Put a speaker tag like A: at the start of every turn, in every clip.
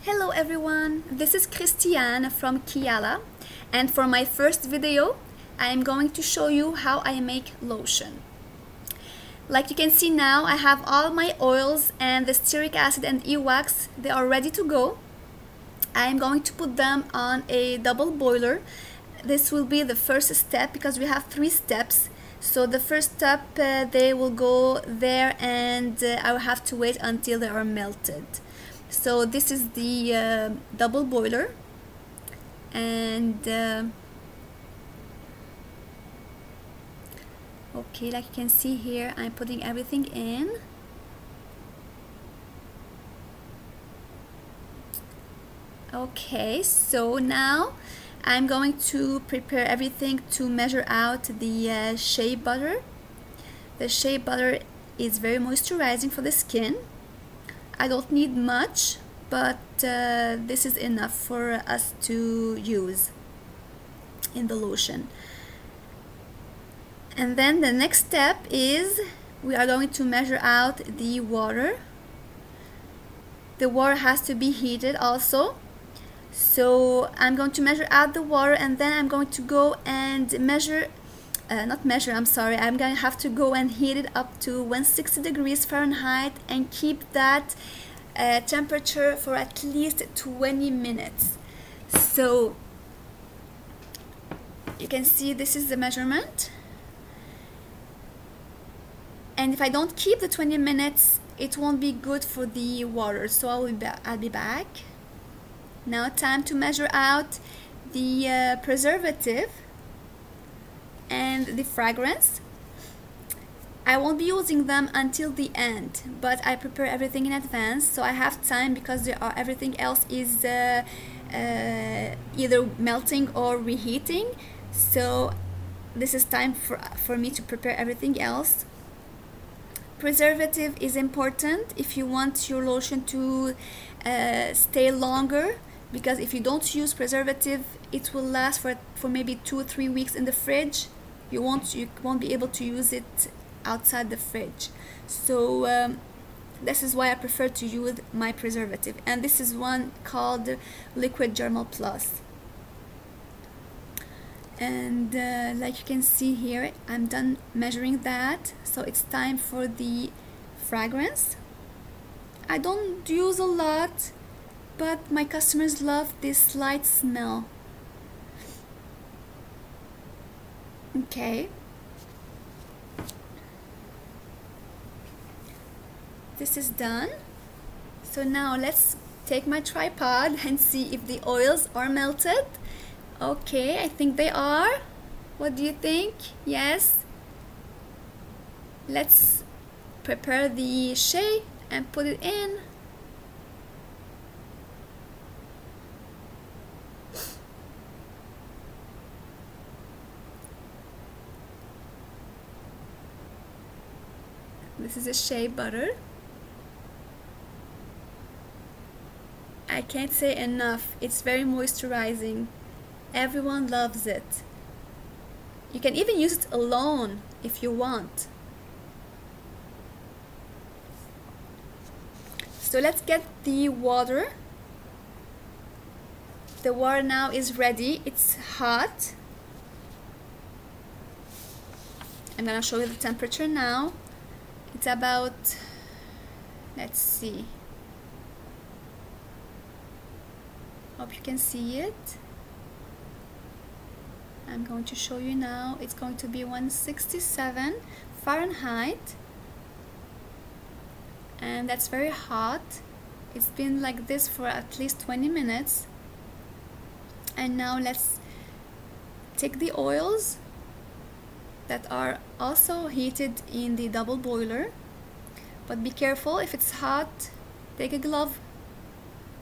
A: Hello everyone, this is Christiane from Kiala, and for my first video I am going to show you how I make lotion. Like you can see now, I have all my oils and the stearic acid and e-wax. They are ready to go. I am going to put them on a double boiler. This will be the first step because we have 3 steps. So the first step, they will go there and I will have to wait until they are melted. So this is the double boiler, and okay, like you can see here, I'm putting everything in. Okay, so now I'm going to prepare everything to measure out the shea butter. The shea butter is very moisturizing for the skin. I don't need much, but this is enough for us to use in the lotion. And then the next step is we are going to measure out the water. The water has to be heated also. So I'm going to measure out the water, and then I'm going to go and I'm going to have to go and heat it up to 160 degrees Fahrenheit and keep that temperature for at least 20 minutes. So you can see this is the measurement. And if I don't keep the 20 minutes, it won't be good for the water. So I'll be back. Now time to measure out the preservative and the fragrance. I won't be using them until the end, but I prepare everything in advance, so I have time because everything else is either melting or reheating. So this is time for me to prepare everything else. Preservative is important if you want your lotion to stay longer, because if you don't use preservative, it will last for maybe 2 or 3 weeks in the fridge. You won't be able to use it outside the fridge. So this is why I prefer to use my preservative, and this is one called Liquid Germal Plus. And like you can see here, I'm done measuring that, so it's time for the fragrance. I don't use a lot, but my customers love this light smell. Okay, this is done. So now let's take my tripod and see if the oils are melted. Okay, I think they are. What do you think? Yes. Let's prepare the shea and put it in. This is a shea butter. I can't say enough, it's very moisturizing. Everyone loves it. You can even use it alone if you want. So let's get the water. The water now is ready, it's hot. I'm gonna show you the temperature now. It's about, let's see, hope you can see it. I'm going to show you now. It's going to be 167 Fahrenheit, and that's very hot. It's been like this for at least 20 minutes. And now let's take the oils that are also heated in the double boiler, but be careful if it's hot. Take a glove.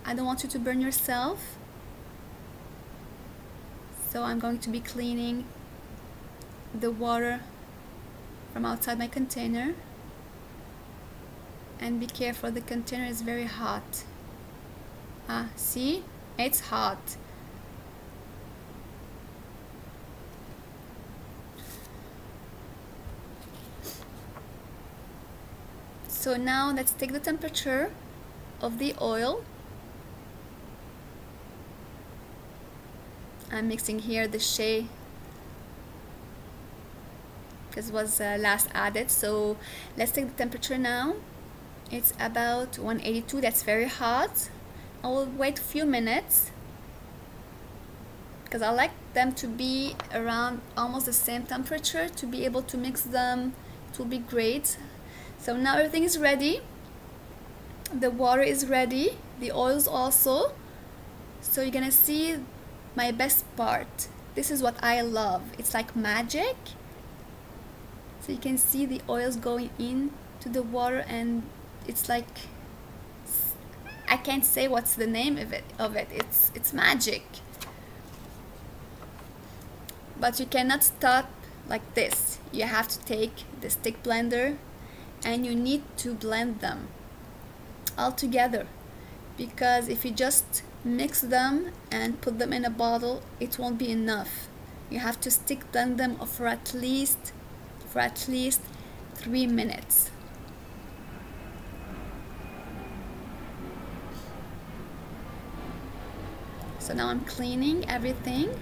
A: I don't want you to burn yourself. So I'm going to be cleaning the water from outside my container, and be careful, the container is very hot. See, it's hot. So now let's take the temperature of the oil I'm mixing here the shea because it was last added. So let's take the temperature now. It's about 182. That's very hot. I will wait a few minutes because I like them to be around almost the same temperature to be able to mix them. It will be great. So now everything is ready. The water is ready, the oils also. So you're gonna see my best part. This is what I love. It's like magic. So you can see the oils going into the water, and it's like, I can't say what's the name of it. It's magic. But you cannot start like this. You have to take the stick blender and you need to blend them all together, because if you just mix them and put them in a bottle, it won't be enough. You have to stick blend them for at least 3 minutes. So now I'm cleaning everything.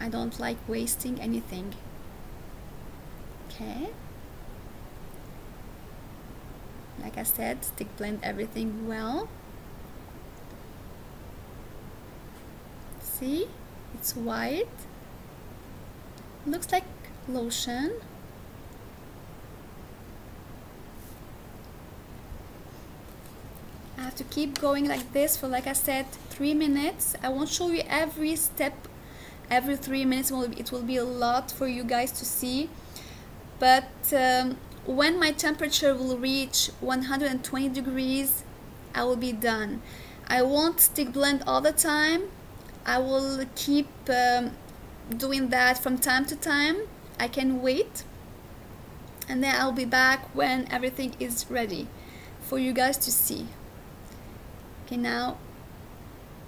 A: I don't like wasting anything. Okay. Like I said, stick blend everything well. See, it's white. Looks like lotion. I have to keep going like this for, like I said, 3 minutes. I won't show you every step every 3 minutes. It will be a lot for you guys to see, but when my temperature will reach 120 degrees, I will be done. I won't stick blend all the time. I will keep doing that from time to time. I can wait, and then I'll be back when everything is ready for you guys to see. Okay, now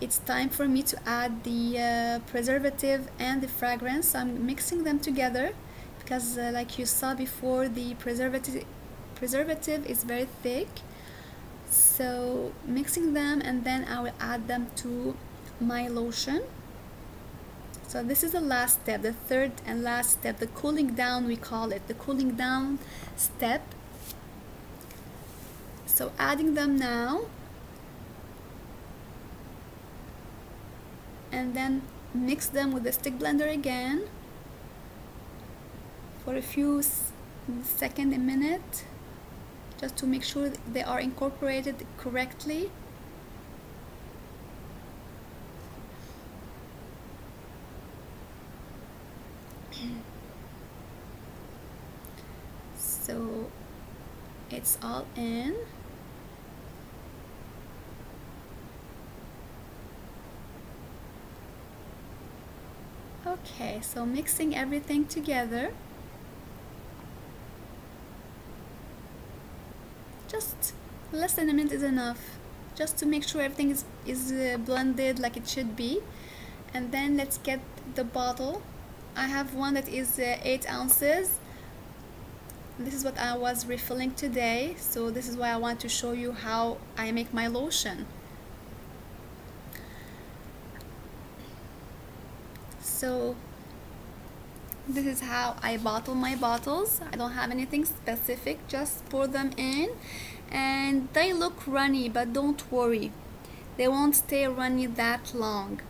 A: it's time for me to add the preservative and the fragrance. I'm mixing them together because like you saw before, the preservative is very thick. So mixing them, and then I will add them to my lotion. So this is the last step, the third and last step, the cooling down, we call it, the cooling down step. So adding them now, and then mix them with the stick blender again for a few seconds, a minute, just to make sure they are incorporated correctly. So it's all in. Okay, so mixing everything together. Just less than a minute is enough, just to make sure everything is blended like it should be. And then let's get the bottle. I have one that is 8 ounces. This is what I was refilling today, so this is why I want to show you how I make my lotion. So this is how I bottle my bottles. I don't have anything specific, just pour them in, and they look runny, but don't worry, they won't stay runny that long.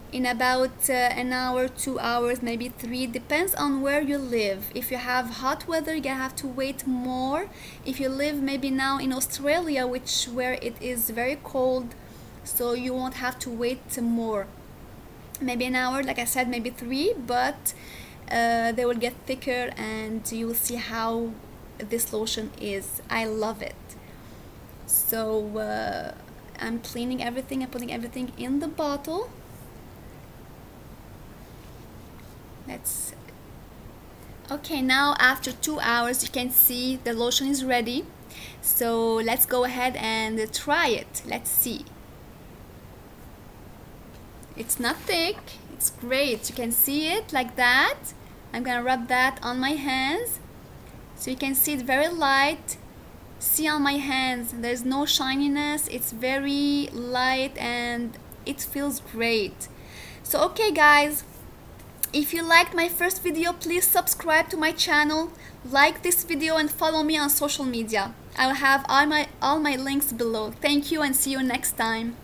A: In about an hour, 2 hours, maybe 3, depends on where you live. If you have hot weather, you're gonna have to wait more. If you live maybe now in Australia, where it is very cold, so you won't have to wait more. Maybe an hour, like I said, maybe 3, but they will get thicker, and you will see how this lotion is. I love it. So I'm cleaning everything and putting everything in the bottle. Okay, now after 2 hours, you can see the lotion is ready. So let's go ahead and try it. Let's see. It's not thick, it's great. You can see it like that. I'm gonna rub that on my hands so you can see it very light. See on my hands, there's no shininess. It's very light and it feels great. So okay guys, if you liked my first video, please subscribe to my channel, like this video, and follow me on social media. I'll have all my links below. Thank you and see you next time.